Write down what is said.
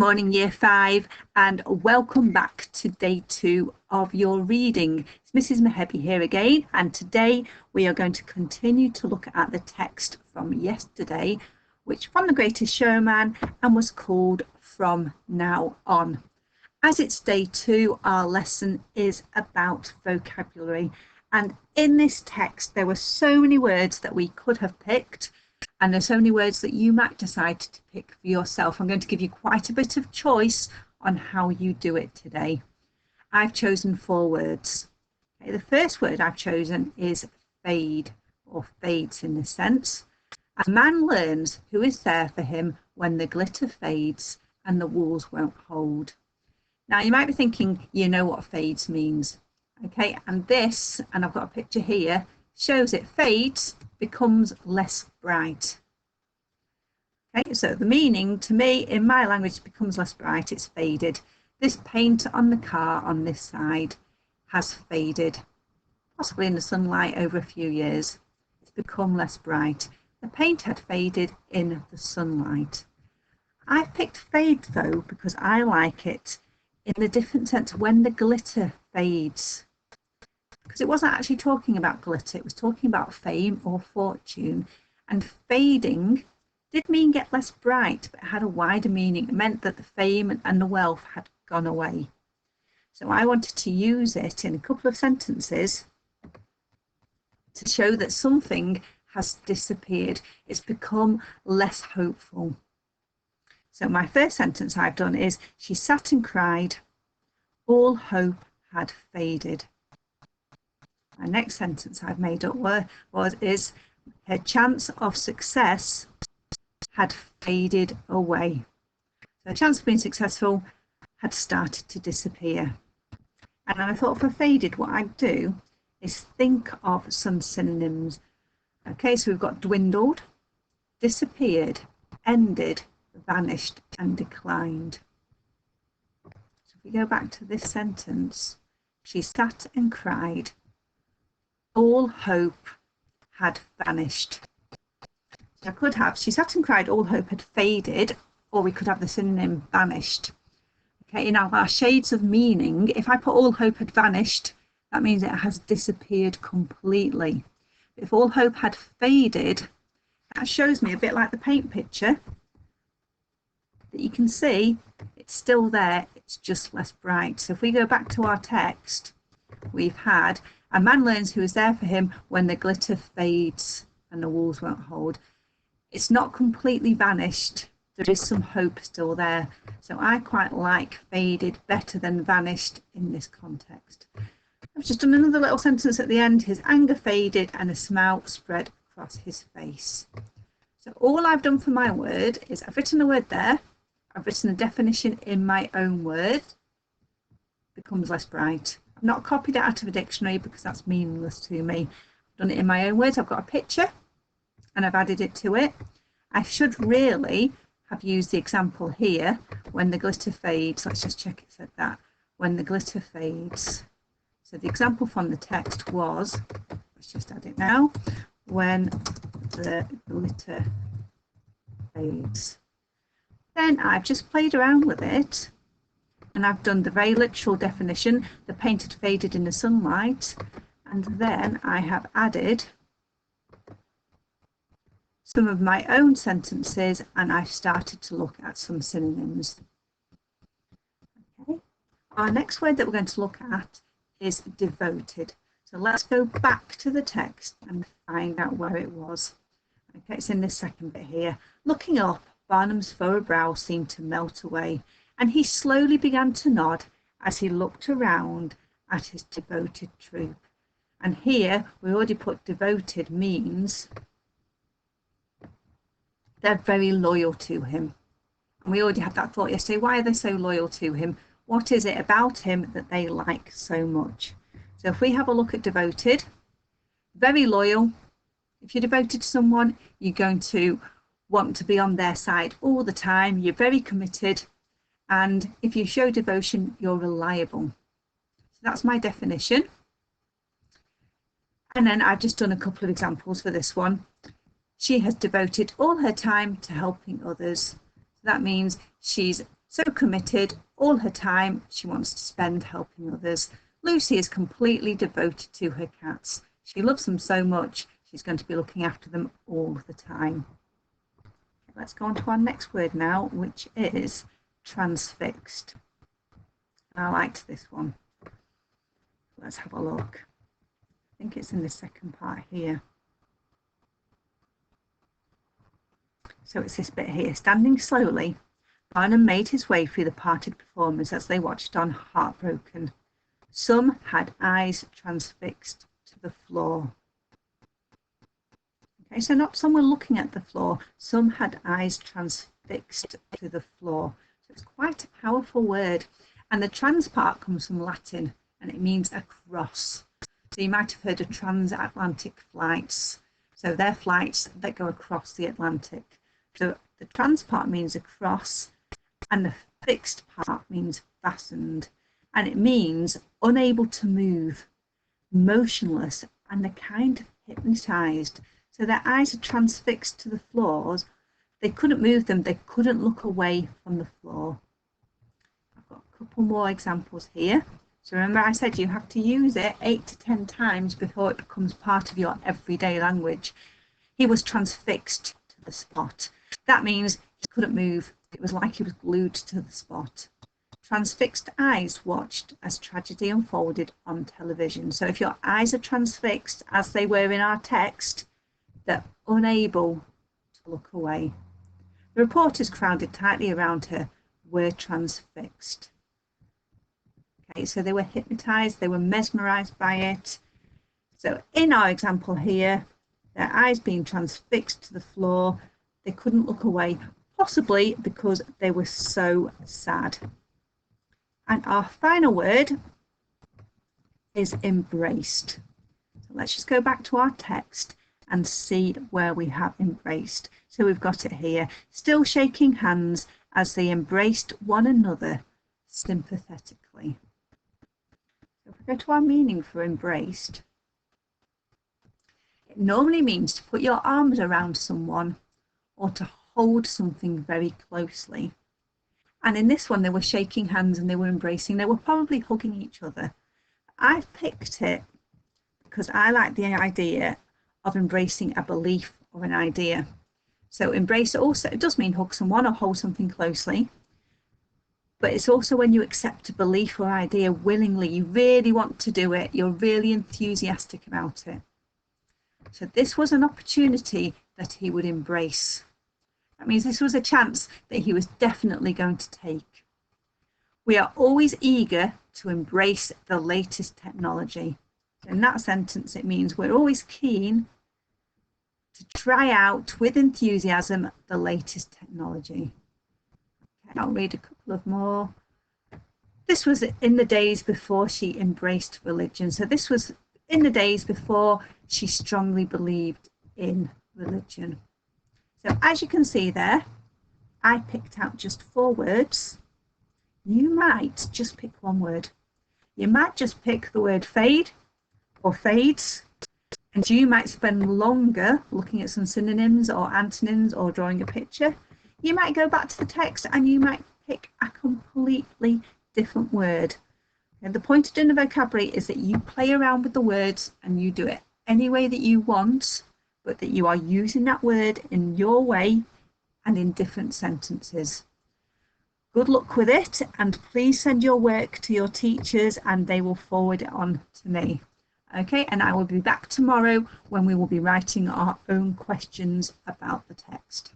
morning, Year 5, and welcome back to day 2 of your reading. It's Mrs. Mehebi here again, and today we are going to continue to look at the text from yesterday, which from The Greatest Showman and was called From Now On. As it's day 2, our lesson is about vocabulary, and in this text there were so many words that we could have picked. And there's so many words that you might decide to pick for yourself. I'm going to give you quite a bit of choice on how you do it today. I've chosen 4 words. Okay, the first word I've chosen is fade, or fades in this sense. A man learns who is there for him when the glitter fades and the walls won't hold. Now you might be thinking, you know what fades means. Okay, and this, and I've got a picture here, shows it fades, becomes less bright. Okay, so the meaning to me in my language becomes less bright, it's faded. This paint on the car on this side has faded, possibly in the sunlight over a few years. It's become less bright. The paint had faded in the sunlight. I picked fade though because I like it in the different sense when the glitter fades. Because it wasn't actually talking about glitter, it was talking about fame or fortune. And fading did mean get less bright, but it had a wider meaning. It meant that the fame and the wealth had gone away. So I wanted to use it in a couple of sentences to show that something has disappeared. It's become less hopeful. So my first sentence I've done is, she sat and cried, all hope had faded. My next sentence I've made up is her chance of success had faded away. So her chance of being successful had started to disappear. And I thought for faded, what I'd do is think of some synonyms. Okay, so we've got dwindled, disappeared, ended, vanished, and declined. So if we go back to this sentence, she sat and cried, all hope had vanished. So I could have, she sat and cried, all hope had faded, or we could have the synonym vanished. Okay, in our shades of meaning, if I put all hope had vanished, that means it has disappeared completely. If all hope had faded, that shows me a bit like the paint picture, that you can see it's still there, it's just less bright. So if we go back to our text, we've had, a man learns who is there for him when the glitter fades and the walls won't hold. It's not completely vanished. There is some hope still there. So I quite like faded better than vanished in this context. I've just done another little sentence at the end. His anger faded and a smile spread across his face. So all I've done for my word is I've written a word there. I've written a definition in my own word. Becomes less bright. I've not copied it out of a dictionary because that's meaningless to me. I've done it in my own words. I've got a picture and I've added it to it. I should really have used the example here, when the glitter fades. Let's just check it said that. When the glitter fades. So the example from the text was, let's just add it now, when the glitter fades. Then I've just played around with it and I've done the very literal definition, the paint had faded in the sunlight, and then I have added some of my own sentences and I've started to look at some synonyms. Okay. Our next word that we're going to look at is devoted. So let's go back to the text and find out where it was. Okay, it's in this second bit here. Looking up, Barnum's furrowed brow seemed to melt away, and he slowly began to nod as he looked around at his devoted troop. And here we already put devoted means they're very loyal to him. And we already had that thought yesterday. Why are they so loyal to him? What is it about him that they like so much? So if we have a look at devoted, very loyal. If you're devoted to someone, you're going to want to be on their side all the time. You're very committed. And if you show devotion, you're reliable. So that's my definition. And then I've just done a couple of examples for this one. She has devoted all her time to helping others. That means she's So committed, all her time she wants to spend helping others. Lucy is completely devoted to her cats. She loves them so much, she's going to be looking after them all the time. Let's go on to our next word now, which is transfixed. I liked this one. Let's have a look. I think it's in the second part here. So it's this bit here. Standing slowly, Barnum made his way through the parted performers as they watched on, heartbroken. Some had eyes transfixed to the floor. Okay, so not someone looking at the floor. Some had eyes transfixed to the floor. So it's quite a powerful word. And the trans part comes from Latin, and it means across. So you might have heard of transatlantic flights. So they're flights that go across the Atlantic. So the trans part means across, and the fixed part means fastened. And it means unable to move, motionless, and a kind of hypnotized. So their eyes are transfixed to the floors. They couldn't move them. They couldn't look away from the floor. I've got a couple more examples here. So remember I said you have to use it 8 to 10 times before it becomes part of your everyday language. He was transfixed to the spot. That means he couldn't move. It was like he was glued to the spot. Transfixed eyes watched as tragedy unfolded on television. So if your eyes are transfixed, as they were in our text, they're unable to look away. The reporters crowded tightly around her were transfixed. Okay, so they were hypnotized, they were mesmerized by it. So in our example here, their eyes being transfixed to the floor, they couldn't look away, possibly because they were so sad. And our final word is embraced. So let's just go back to our text and see where we have embraced. So we've got it here, still shaking hands as they embraced one another sympathetically. So if we go to our meaning for embraced, it normally means to put your arms around someone or to hold something very closely. And in this one, they were shaking hands and they were embracing. They were probably hugging each other. I've picked it because I like the idea of embracing a belief or an idea. So embrace also, it does mean hug someone or hold something closely, but it's also when you accept a belief or idea willingly, you really want to do it, you're really enthusiastic about it. So this was an opportunity that he would embrace. That means this was a chance that he was definitely going to take. We are always eager to embrace the latest technology. In that sentence, it means we're always keen to try out with enthusiasm the latest technology. Okay, I'll read a couple of more. This was in the days before she embraced religion. So this was in the days before she strongly believed in religion. So as you can see there, I picked out just 4 words. You might just pick one word. You might just pick the word fade or fades, and you might spend longer looking at some synonyms or antonyms or drawing a picture. You might go back to the text and you might pick a completely different word. And the point of doing the vocabulary is that you play around with the words and you do it any way that you want, but that you are using that word in your way and in different sentences. Good luck with it, and please send your work to your teachers and they will forward it on to me. Okay, and I will be back tomorrow when we will be writing our own questions about the text.